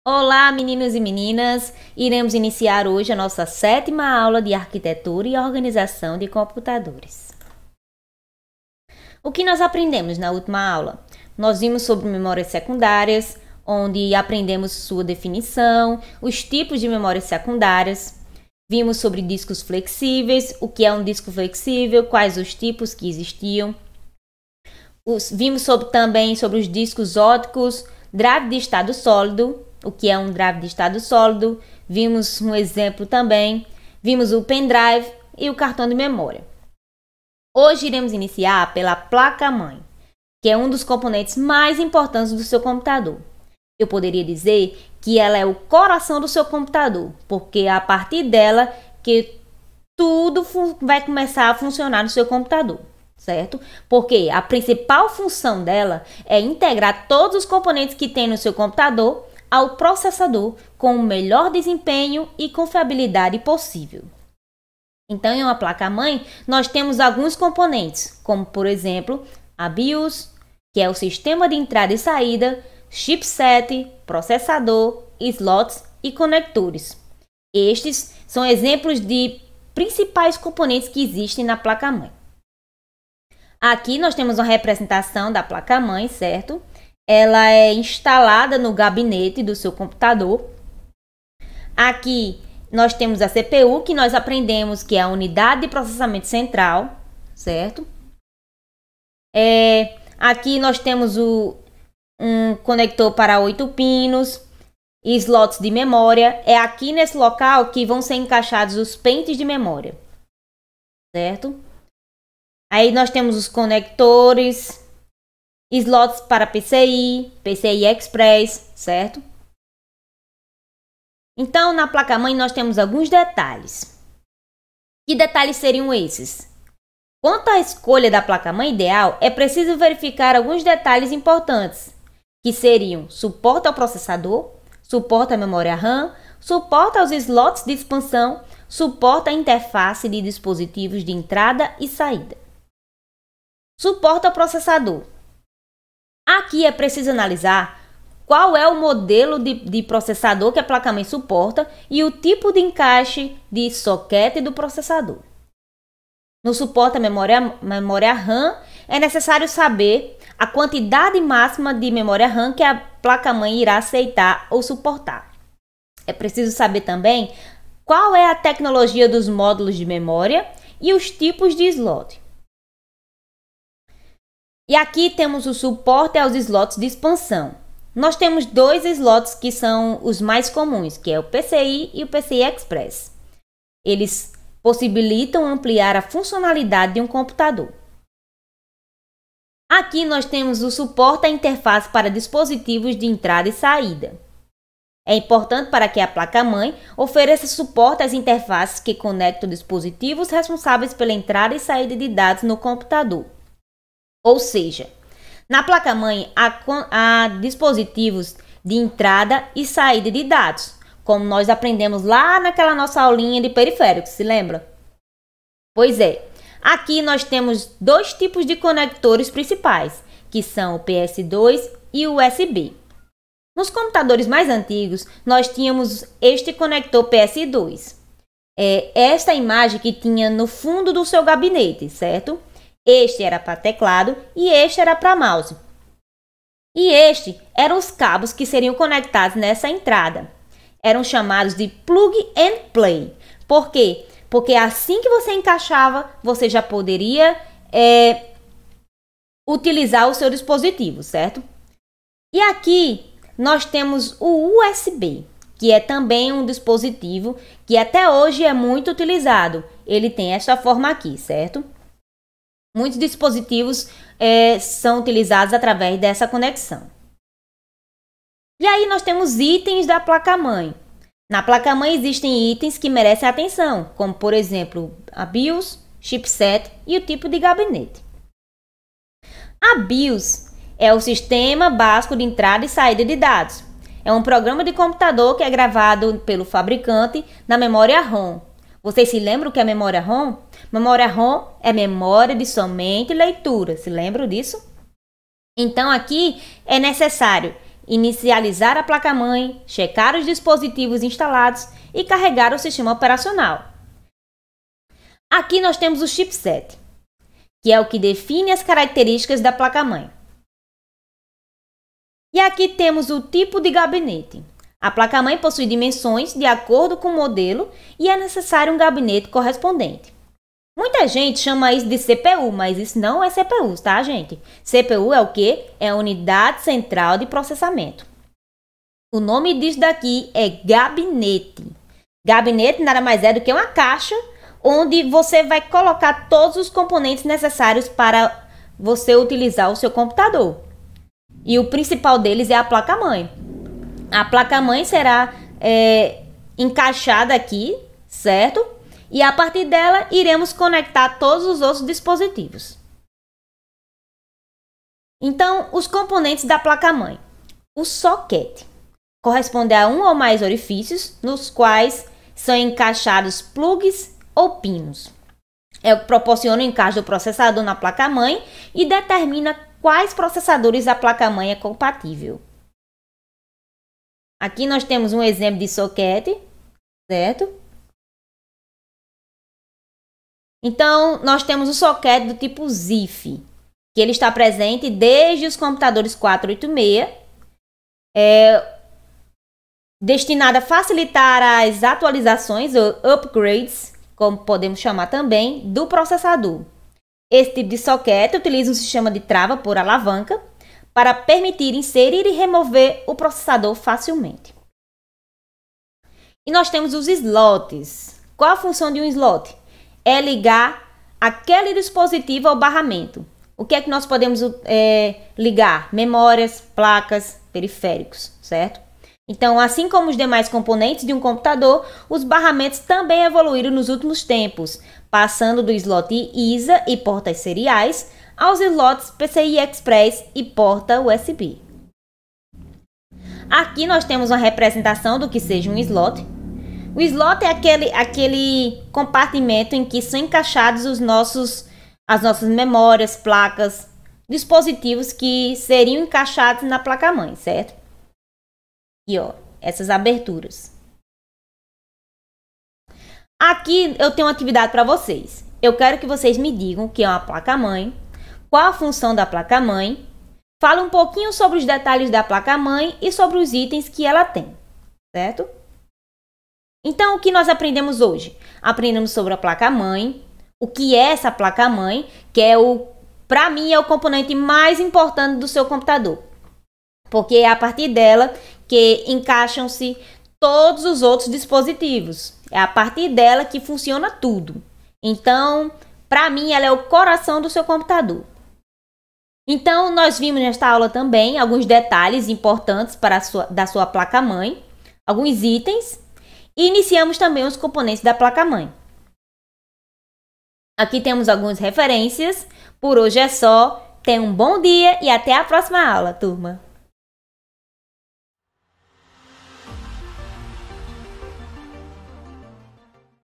Olá, meninos e meninas! Iremos iniciar hoje a nossa 7ª aula de Arquitetura e Organização de Computadores. O que nós aprendemos na última aula? Nós vimos sobre memórias secundárias, onde aprendemos sua definição, os tipos de memórias secundárias. Vimos sobre discos flexíveis, o que é um disco flexível, quais os tipos que existiam. Vimos também sobre os discos ópticos, drive de estado sólido, o que é um drive de estado sólido. Vimos um exemplo também. Vimos o pendrive e o cartão de memória. Hoje iremos iniciar pela placa-mãe, que é um dos componentes mais importantes do seu computador. Eu poderia dizer que ela é o coração do seu computador, porque é a partir dela que tudo vai começar a funcionar no seu computador, certo? Porque a principal função dela é integrar todos os componentes que tem no seu computador ao processador com o melhor desempenho e confiabilidade possível. Então, em uma placa-mãe, nós temos alguns componentes, como por exemplo, a BIOS, que é o sistema de entrada e saída, chipset, processador, slots e conectores. Estes são exemplos de principais componentes que existem na placa-mãe. Aqui nós temos uma representação da placa-mãe, certo? Ela é instalada no gabinete do seu computador. Aqui nós temos a CPU, que nós aprendemos que é a unidade de processamento central, certo? Aqui nós temos um conector para 8 pinos, slots de memória. É aqui nesse local que vão ser encaixados os pentes de memória, certo? Aí nós temos os conectores, slots para PCI, PCI Express, certo? Então, na placa-mãe nós temos alguns detalhes. Que detalhes seriam esses? Quanto à escolha da placa-mãe ideal, é preciso verificar alguns detalhes importantes, que seriam suporte ao processador, suporte à memória RAM, suporte aos slots de expansão, suporte à interface de dispositivos de entrada e saída. Suporte ao processador. Aqui é preciso analisar qual é o modelo de processador que a placa-mãe suporta e o tipo de encaixe de soquete do processador. No suporte à memória RAM, é necessário saber a quantidade máxima de memória RAM que a placa-mãe irá aceitar ou suportar. É preciso saber também qual é a tecnologia dos módulos de memória e os tipos de slot. E aqui temos o suporte aos slots de expansão. Nós temos dois slots que são os mais comuns, que é o PCI e o PCI Express. Eles possibilitam ampliar a funcionalidade de um computador. Aqui nós temos o suporte à interface para dispositivos de entrada e saída. É importante para que a placa-mãe ofereça suporte às interfaces que conectam dispositivos responsáveis pela entrada e saída de dados no computador. Ou seja, na placa-mãe há dispositivos de entrada e saída de dados, como nós aprendemos lá naquela nossa aulinha de periféricos, se lembra? Pois é, aqui nós temos dois tipos de conectores principais, que são o PS2 e o USB. Nos computadores mais antigos, nós tínhamos este conector PS2. É esta imagem que tinha no fundo do seu gabinete, certo? Este era para teclado e este era para mouse. E este eram os cabos que seriam conectados nessa entrada. Eram chamados de plug and play. Por quê? Porque assim que você encaixava, você já poderia utilizar o seu dispositivo, certo? E aqui nós temos o USB, que é também um dispositivo que até hoje é muito utilizado. Ele tem essa forma aqui, certo? Muitos dispositivos são utilizados através dessa conexão. E aí nós temos itens da placa-mãe. Na placa-mãe existem itens que merecem atenção, como por exemplo a BIOS, chipset e o tipo de gabinete. A BIOS é o sistema básico de entrada e saída de dados. É um programa de computador que é gravado pelo fabricante na memória ROM. Vocês se lembram o que é memória ROM? Memória ROM é memória de somente leitura. Se lembram disso? Então, aqui é necessário inicializar a placa-mãe, checar os dispositivos instalados e carregar o sistema operacional. Aqui nós temos o chipset, que é o que define as características da placa-mãe. E aqui temos o tipo de gabinete. A placa-mãe possui dimensões de acordo com o modelo e é necessário um gabinete correspondente. Muita gente chama isso de CPU, mas isso não é CPU, tá, gente? CPU é o quê? É a unidade central de processamento. O nome disso daqui é gabinete. Gabinete nada mais é do que uma caixa onde você vai colocar todos os componentes necessários para você utilizar o seu computador. E o principal deles é a placa-mãe. A placa-mãe será encaixada aqui, certo? E a partir dela, iremos conectar todos os outros dispositivos. Então, os componentes da placa-mãe. O socket corresponde a um ou mais orifícios, nos quais são encaixados plugs ou pinos. É o que proporciona o encaixe do processador na placa-mãe e determina quais processadores a placa-mãe é compatível. Aqui nós temos um exemplo de socket, certo? Então, nós temos o socket do tipo ZIF, que ele está presente desde os computadores 486, destinado a facilitar as atualizações ou upgrades, como podemos chamar também, do processador. Esse tipo de socket utiliza um sistema de trava por alavanca para permitir inserir e remover o processador facilmente. E nós temos os slots. Qual a função de um slot? É ligar aquele dispositivo ao barramento. O que é que nós podemos ligar? Memórias, placas, periféricos, certo? Então, assim como os demais componentes de um computador, os barramentos também evoluíram nos últimos tempos, passando do slot ISA e portas seriais aos slots PCI Express e porta USB. Aqui nós temos uma representação do que seja um slot. O slot é aquele compartimento em que são encaixados as nossas memórias, placas, dispositivos que seriam encaixados na placa-mãe, certo? Aqui, ó, essas aberturas. Aqui eu tenho uma atividade para vocês. Eu quero que vocês me digam o que é uma placa-mãe, qual a função da placa-mãe, fala um pouquinho sobre os detalhes da placa-mãe e sobre os itens que ela tem, certo? Então, o que nós aprendemos hoje? Aprendemos sobre a placa-mãe, o que é essa placa-mãe, que para mim, é o componente mais importante do seu computador. Porque é a partir dela que encaixam-se todos os outros dispositivos. É a partir dela que funciona tudo. Então, para mim, ela é o coração do seu computador. Então, nós vimos nesta aula também alguns detalhes importantes da sua placa-mãe, alguns itens, e iniciamos também os componentes da placa-mãe. Aqui temos algumas referências. Por hoje é só. Tenha um bom dia e até a próxima aula, turma!